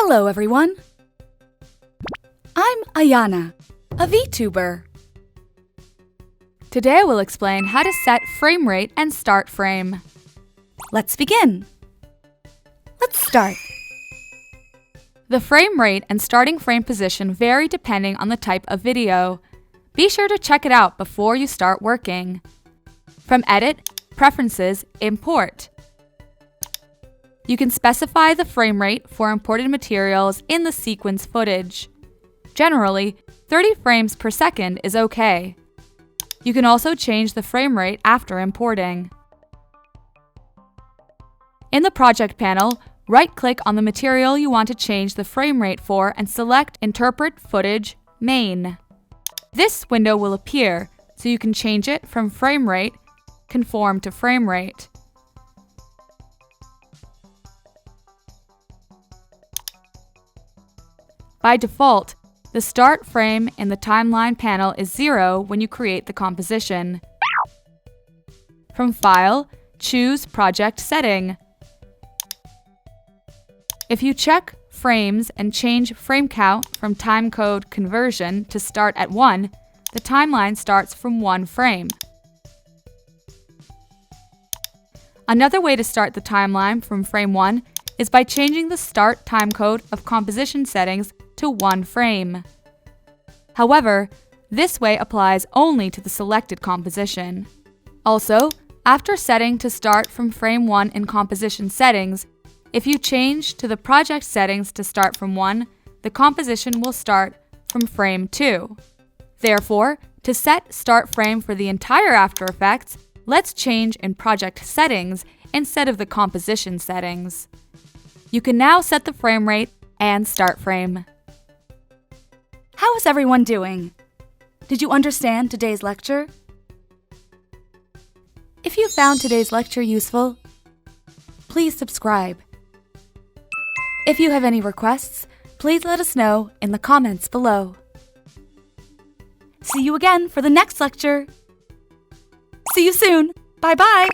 Hello everyone! I'm AYANA, a Vtuber. Today I will explain how to set frame rate and start frame. Let's begin. Let's start. The frame rate and starting frame position vary depending on the type of video. Be sure to check it out before you start working. From Edit, Preferences, Import. You can specify the frame rate for imported materials in the sequence footage. Generally, 30 frames per second is okay. You can also change the frame rate after importing. In the project panel, right-click on the material you want to change the frame rate for and select Interpret Footage Main. This window will appear, so you can change it from frame rate, conform to frame rate. By default, the start frame in the timeline panel is 0 when you create the composition. From File, choose Project Setting. If you check Frames and change frame count from timecode conversion to start at 1, the timeline starts from 1 frame. Another way to start the timeline from frame 1 is by changing the start timecode of composition settings to 1 frame. However, this way applies only to the selected composition. Also, after setting to start from frame 1 in composition settings, if you change to the project settings to start from 1, the composition will start from frame 2. Therefore, to set start frame for the entire After Effects, let's change in project settings instead of the composition settings. You can now set the frame rate and start frame. How is everyone doing? Did you understand today's lecture? If you found today's lecture useful, please subscribe. If you have any requests, please let us know in the comments below. See you again for the next lecture. See you soon. Bye-bye.